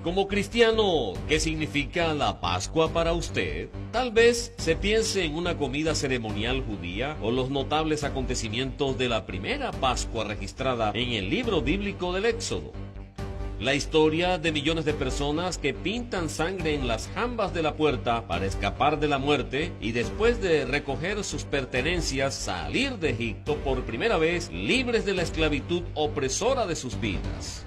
Como cristiano, ¿qué significa la Pascua para usted? Tal vez se piense en una comida ceremonial judía o los notables acontecimientos de la primera Pascua registrada en el libro bíblico del Éxodo. La historia de millones de personas que pintan sangre en las jambas de la puerta para escapar de la muerte y después de recoger sus pertenencias salir de Egipto por primera vez libres de la esclavitud opresora de sus vidas.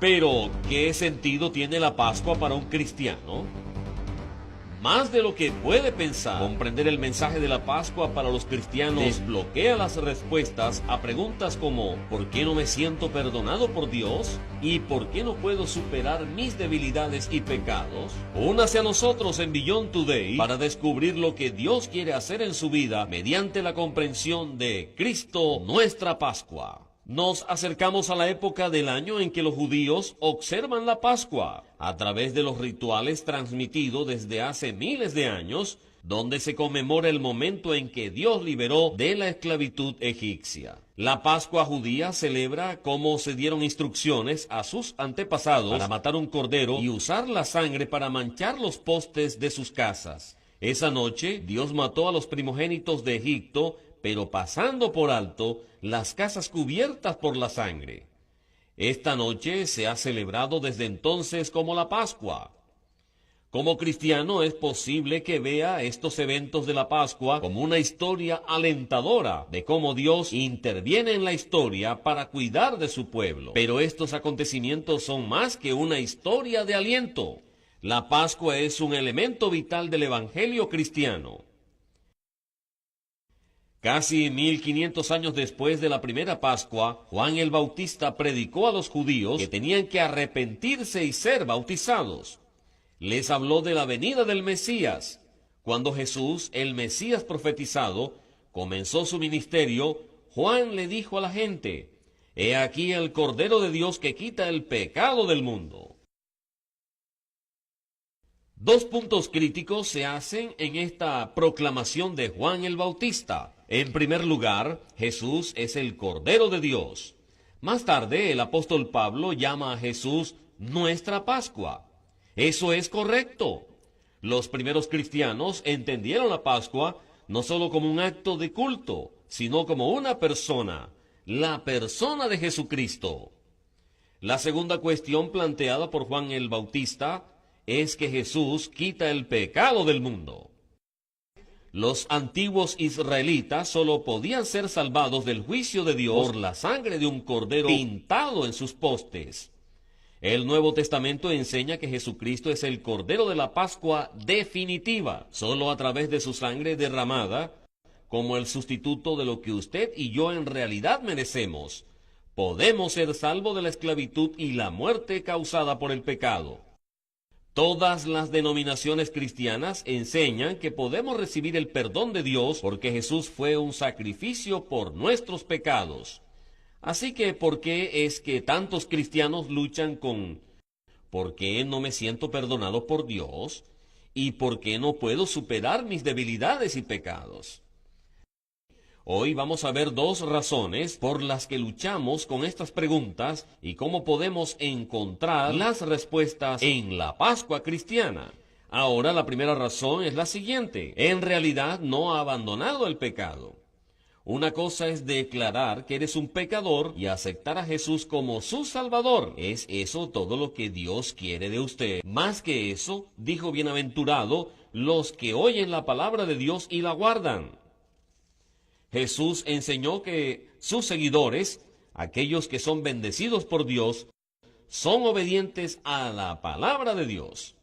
Pero, ¿qué sentido tiene la Pascua para un cristiano? Más de lo que puede pensar, comprender el mensaje de la Pascua para los cristianos desbloquea las respuestas a preguntas como ¿por qué no me siento perdonado por Dios? ¿Y por qué no puedo superar mis debilidades y pecados? Únase a nosotros en Beyond Today para descubrir lo que Dios quiere hacer en su vida mediante la comprensión de Cristo, nuestra Pascua. Nos acercamos a la época del año en que los judíos observan la Pascua a través de los rituales transmitidos desde hace miles de años, donde se conmemora el momento en que Dios liberó de la esclavitud egipcia. La Pascua judía celebra cómo se dieron instrucciones a sus antepasados para matar un cordero y usar la sangre para manchar los postes de sus casas. Esa noche Dios mató a los primogénitos de Egipto, pero pasando por alto las casas cubiertas por la sangre. Esta noche se ha celebrado desde entonces como la Pascua. Como cristiano es posible que vea estos eventos de la Pascua como una historia alentadora de cómo Dios interviene en la historia para cuidar de su pueblo. Pero estos acontecimientos son más que una historia de aliento. La Pascua es un elemento vital del evangelio cristiano. Casi 1500 años después de la primera Pascua, Juan el Bautista predicó a los judíos que tenían que arrepentirse y ser bautizados. Les habló de la venida del Mesías. Cuando Jesús, el Mesías profetizado, comenzó su ministerio, Juan le dijo a la gente: «He aquí el Cordero de Dios que quita el pecado del mundo». Dos puntos críticos se hacen en esta proclamación de Juan el Bautista. En primer lugar, Jesús es el Cordero de Dios. Más tarde, el apóstol Pablo llama a Jesús nuestra Pascua. Eso es correcto. Los primeros cristianos entendieron la Pascua no solo como un acto de culto, sino como una persona, la persona de Jesucristo. La segunda cuestión planteada por Juan el Bautista es que Jesús quita el pecado del mundo. Los antiguos israelitas solo podían ser salvados del juicio de Dios por la sangre de un cordero pintado en sus postes. El Nuevo Testamento enseña que Jesucristo es el Cordero de la Pascua definitiva. Solo a través de su sangre derramada, como el sustituto de lo que usted y yo en realidad merecemos, podemos ser salvos de la esclavitud y la muerte causada por el pecado. Todas las denominaciones cristianas enseñan que podemos recibir el perdón de Dios porque Jesús fue un sacrificio por nuestros pecados. Así que, ¿por qué es que tantos cristianos luchan con ¿por qué no me siento perdonado por Dios? ¿Y por qué no puedo superar mis debilidades y pecados? Hoy vamos a ver dos razones por las que luchamos con estas preguntas y cómo podemos encontrar las respuestas en la Pascua cristiana. Ahora, la primera razón es la siguiente: en realidad no ha abandonado el pecado. Una cosa es declarar que eres un pecador y aceptar a Jesús como su Salvador. ¿Es eso todo lo que Dios quiere de usted? Más que eso, dijo: bienaventurado los que oyen la palabra de Dios y la guardan. Jesús enseñó que sus seguidores, aquellos que son bendecidos por Dios, son obedientes a la palabra de Dios.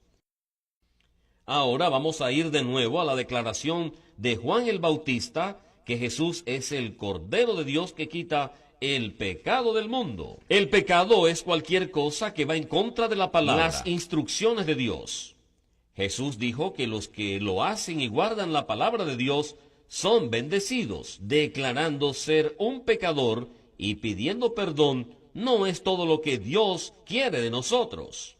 Ahora vamos a ir de nuevo a la declaración de Juan el Bautista, que Jesús es el Cordero de Dios que quita el pecado del mundo. El pecado es cualquier cosa que va en contra de la palabra, las instrucciones de Dios. Jesús dijo que los que lo hacen y guardan la palabra de Dios son bendecidos. Declarando ser un pecador y pidiendo perdón no es todo lo que Dios quiere de nosotros.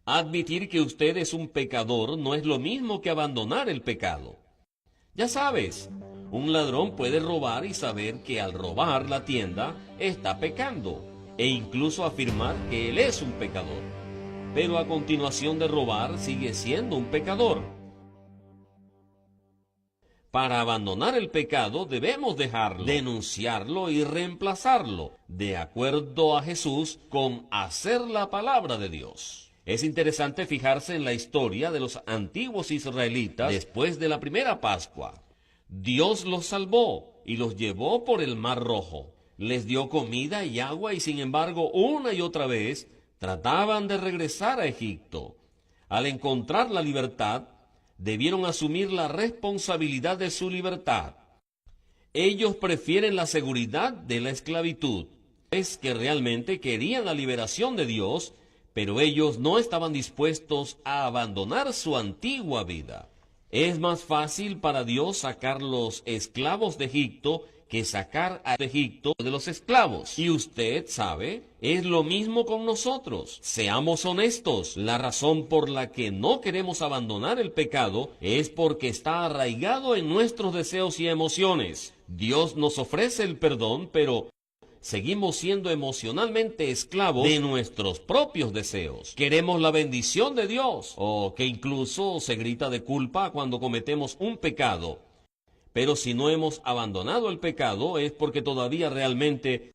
Admitir que usted es un pecador no es lo mismo que abandonar el pecado. Ya sabes, un ladrón puede robar y saber que al robar la tienda está pecando, e incluso afirmar que él es un pecador. Pero a continuación de robar sigue siendo un pecador. Para abandonar el pecado debemos dejarlo, denunciarlo y reemplazarlo, de acuerdo a Jesús, con hacer la palabra de Dios. Es interesante fijarse en la historia de los antiguos israelitas después de la primera Pascua. Dios los salvó y los llevó por el Mar Rojo. Les dio comida y agua y sin embargo una y otra vez trataban de regresar a Egipto. Al encontrar la libertad, debieron asumir la responsabilidad de su libertad. Ellos prefieren la seguridad de la esclavitud. Es que realmente querían la liberación de Dios, pero ellos no estaban dispuestos a abandonar su antigua vida. Es más fácil para Dios sacar los esclavos de Egipto que sacar a Egipto de los esclavos. Y usted sabe, es lo mismo con nosotros. Seamos honestos, la razón por la que no queremos abandonar el pecado es porque está arraigado en nuestros deseos y emociones. Dios nos ofrece el perdón, pero seguimos siendo emocionalmente esclavos de nuestros propios deseos. Queremos la bendición de Dios, o que incluso se grita de culpa cuando cometemos un pecado. Pero si no hemos abandonado el pecado es porque todavía realmente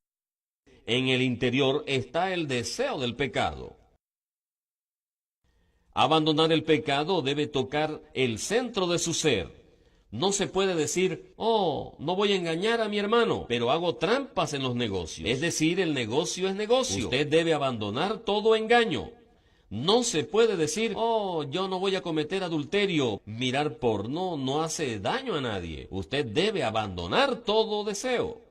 en el interior está el deseo del pecado. Abandonar el pecado debe tocar el centro de su ser. No se puede decir, oh, no voy a engañar a mi hermano, pero hago trampas en los negocios. Es decir, el negocio es negocio. Usted debe abandonar todo engaño. No se puede decir, oh, yo no voy a cometer adulterio. Mirar porno no hace daño a nadie. Usted debe abandonar todo deseo.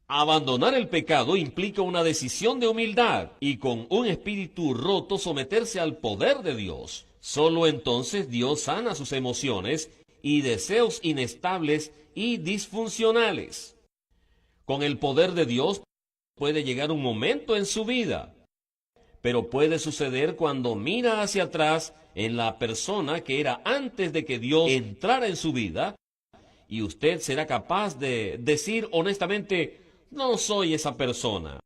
Abandonar el pecado implica una decisión de humildad y con un espíritu roto someterse al poder de Dios. Solo entonces Dios sana sus emociones y deseos inestables y disfuncionales. Con el poder de Dios puede llegar un momento en su vida, pero puede suceder cuando mira hacia atrás en la persona que era antes de que Dios entrara en su vida, y usted será capaz de decir honestamente, no soy esa persona.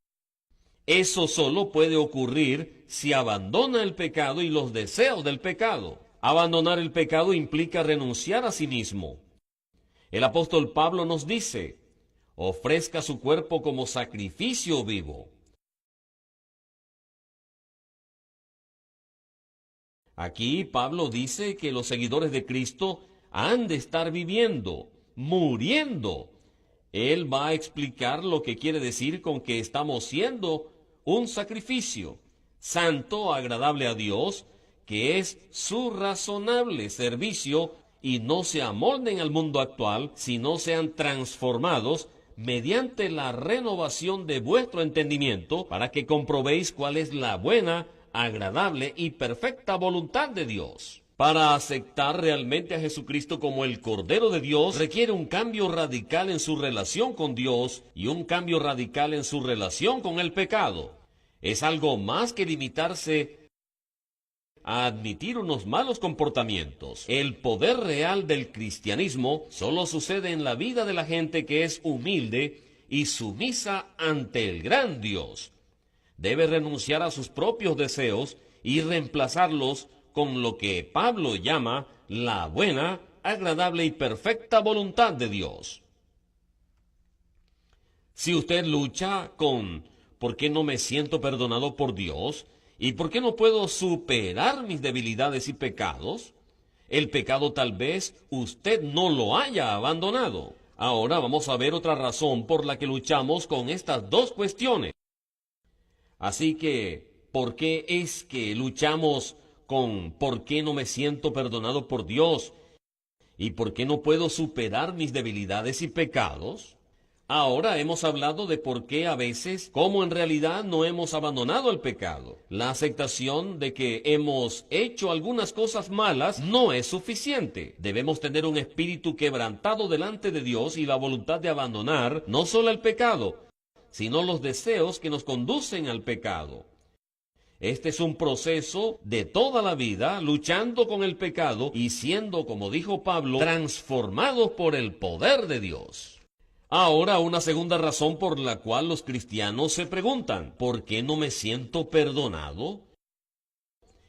Eso solo puede ocurrir si abandona el pecado y los deseos del pecado. Abandonar el pecado implica renunciar a sí mismo. El apóstol Pablo nos dice, ofrezca su cuerpo como sacrificio vivo. Aquí Pablo dice que los seguidores de Cristo han de estar viviendo, muriendo. Él va a explicar lo que quiere decir con que estamos siendo un sacrificio santo, agradable a Dios, que es su razonable servicio, y no se amolden al mundo actual, sino sean transformados mediante la renovación de vuestro entendimiento, para que comprobéis cuál es la buena, agradable y perfecta voluntad de Dios. Para aceptar realmente a Jesucristo como el Cordero de Dios, requiere un cambio radical en su relación con Dios y un cambio radical en su relación con el pecado. Es algo más que limitarse a admitir unos malos comportamientos. El poder real del cristianismo solo sucede en la vida de la gente que es humilde y sumisa ante el gran Dios. Debe renunciar a sus propios deseos y reemplazarlos con lo que Pablo llama la buena, agradable y perfecta voluntad de Dios. Si usted lucha con ¿por qué no me siento perdonado por Dios? ¿Y por qué no puedo superar mis debilidades y pecados? El pecado tal vez usted no lo haya abandonado. Ahora vamos a ver otra razón por la que luchamos con estas dos cuestiones. Así que, ¿por qué es que luchamos con ¿por qué no me siento perdonado por Dios? ¿Y por qué no puedo superar mis debilidades y pecados? Ahora hemos hablado de por qué a veces, como en realidad no hemos abandonado el pecado. La aceptación de que hemos hecho algunas cosas malas no es suficiente. Debemos tener un espíritu quebrantado delante de Dios y la voluntad de abandonar no solo el pecado, sino los deseos que nos conducen al pecado. Este es un proceso de toda la vida, luchando con el pecado y siendo, como dijo Pablo, transformados por el poder de Dios. Ahora, una segunda razón por la cual los cristianos se preguntan, ¿por qué no me siento perdonado?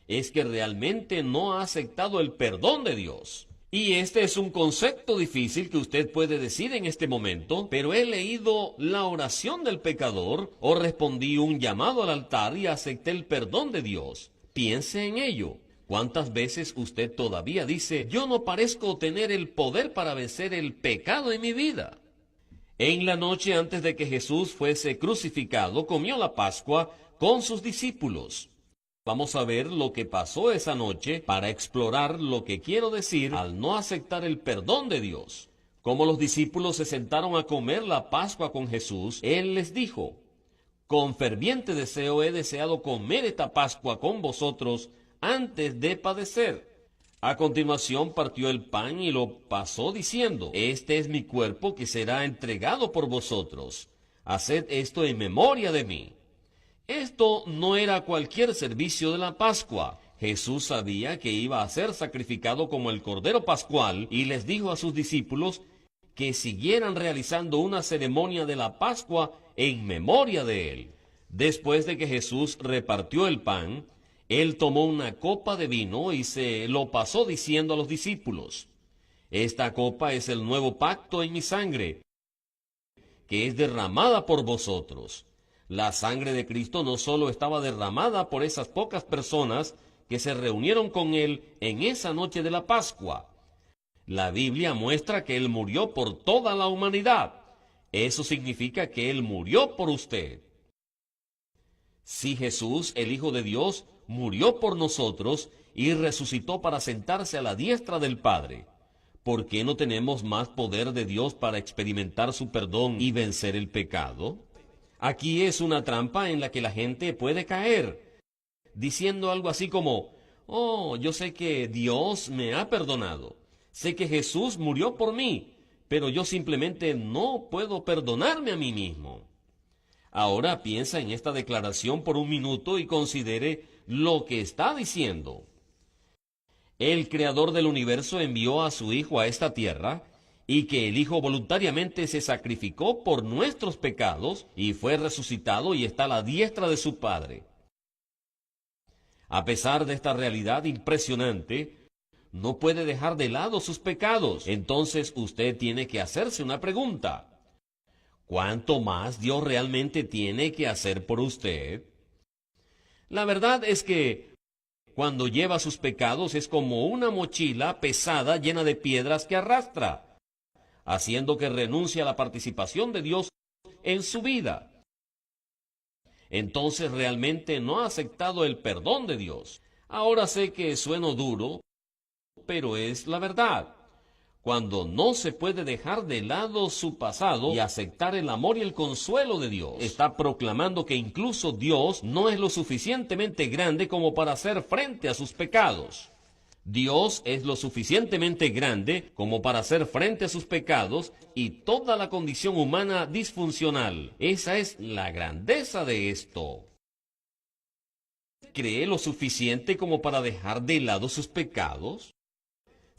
Es que realmente no ha aceptado el perdón de Dios. Y este es un concepto difícil que usted puede decir en este momento, pero he leído la oración del pecador o respondí un llamado al altar y acepté el perdón de Dios. Piense en ello. ¿Cuántas veces usted todavía dice, yo no parezco tener el poder para vencer el pecado en mi vida? En la noche antes de que Jesús fuese crucificado, comió la Pascua con sus discípulos. Vamos a ver lo que pasó esa noche para explorar lo que quiero decir al no aceptar el perdón de Dios. Como los discípulos se sentaron a comer la Pascua con Jesús, Él les dijo, con ferviente deseo he deseado comer esta Pascua con vosotros antes de padecer. A continuación partió el pan y lo pasó diciendo, este es mi cuerpo que será entregado por vosotros. Haced esto en memoria de mí. Esto no era cualquier servicio de la Pascua. Jesús sabía que iba a ser sacrificado como el Cordero Pascual y les dijo a sus discípulos que siguieran realizando una ceremonia de la Pascua en memoria de él. Después de que Jesús repartió el pan, Él tomó una copa de vino y se lo pasó diciendo a los discípulos, esta copa es el nuevo pacto en mi sangre, que es derramada por vosotros. La sangre de Cristo no solo estaba derramada por esas pocas personas que se reunieron con Él en esa noche de la Pascua. La Biblia muestra que Él murió por toda la humanidad. Eso significa que Él murió por usted. Si Jesús, el Hijo de Dios, murió por nosotros y resucitó para sentarse a la diestra del Padre, ¿por qué no tenemos más poder de Dios para experimentar su perdón y vencer el pecado? Aquí es una trampa en la que la gente puede caer, diciendo algo así como, oh, yo sé que Dios me ha perdonado, sé que Jesús murió por mí, pero yo simplemente no puedo perdonarme a mí mismo. Ahora piensa en esta declaración por un minuto y considere lo que está diciendo. El Creador del universo envió a su Hijo a esta tierra, y que el Hijo voluntariamente se sacrificó por nuestros pecados, y fue resucitado y está a la diestra de su Padre. A pesar de esta realidad impresionante, no puede dejar de lado sus pecados. Entonces usted tiene que hacerse una pregunta. ¿Cuánto más Dios realmente tiene que hacer por usted? La verdad es que cuando lleva sus pecados es como una mochila pesada llena de piedras que arrastra, haciendo que renuncie a la participación de Dios en su vida. Entonces realmente no ha aceptado el perdón de Dios. Ahora sé que sueno duro, pero es la verdad. Cuando no se puede dejar de lado su pasado y aceptar el amor y el consuelo de Dios, está proclamando que incluso Dios no es lo suficientemente grande como para hacer frente a sus pecados. Dios es lo suficientemente grande como para hacer frente a sus pecados y toda la condición humana disfuncional. Esa es la grandeza de esto. ¿Cree lo suficiente como para dejar de lado sus pecados?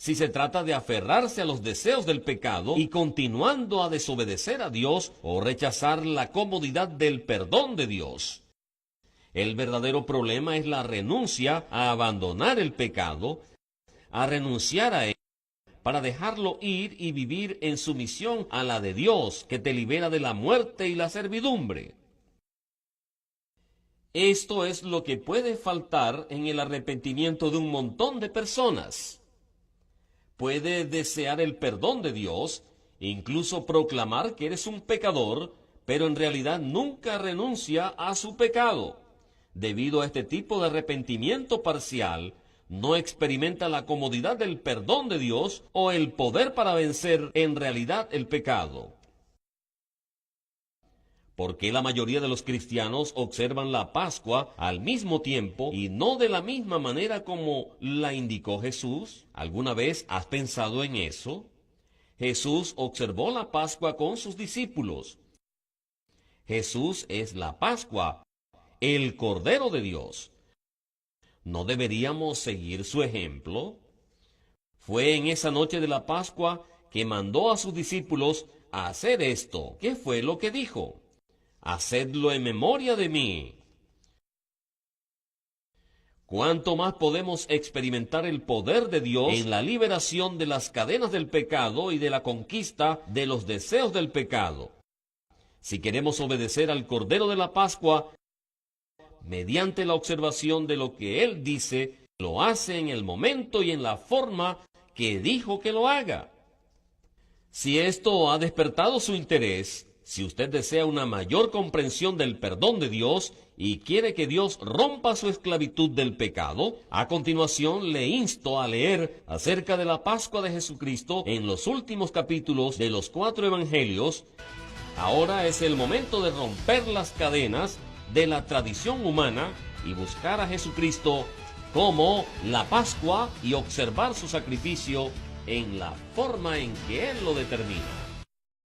Si se trata de aferrarse a los deseos del pecado y continuando a desobedecer a Dios o rechazar la comodidad del perdón de Dios. El verdadero problema es la renuncia a abandonar el pecado, a renunciar a él, para dejarlo ir y vivir en sumisión a la de Dios, que te libera de la muerte y la servidumbre. Esto es lo que puede faltar en el arrepentimiento de un montón de personas. Puede desear el perdón de Dios, incluso proclamar que eres un pecador, pero en realidad nunca renuncia a su pecado. Debido a este tipo de arrepentimiento parcial, no experimenta la comodidad del perdón de Dios o el poder para vencer en realidad el pecado. ¿Por qué la mayoría de los cristianos observan la Pascua al mismo tiempo y no de la misma manera como la indicó Jesús? ¿Alguna vez has pensado en eso? Jesús observó la Pascua con sus discípulos. Jesús es la Pascua, el Cordero de Dios. ¿No deberíamos seguir su ejemplo? Fue en esa noche de la Pascua que mandó a sus discípulos a hacer esto. ¿Qué fue lo que dijo? Hacedlo en memoria de mí. ¿Cuánto más podemos experimentar el poder de Dios en la liberación de las cadenas del pecado y de la conquista de los deseos del pecado? Si queremos obedecer al Cordero de la Pascua, mediante la observación de lo que Él dice, lo hace en el momento y en la forma que dijo que lo haga. Si esto ha despertado su interés, si usted desea una mayor comprensión del perdón de Dios y quiere que Dios rompa su esclavitud del pecado, a continuación le insto a leer acerca de la Pascua de Jesucristo en los últimos capítulos de los 4 evangelios. Ahora es el momento de romper las cadenas de la tradición humana y buscar a Jesucristo como la Pascua y observar su sacrificio en la forma en que Él lo determina.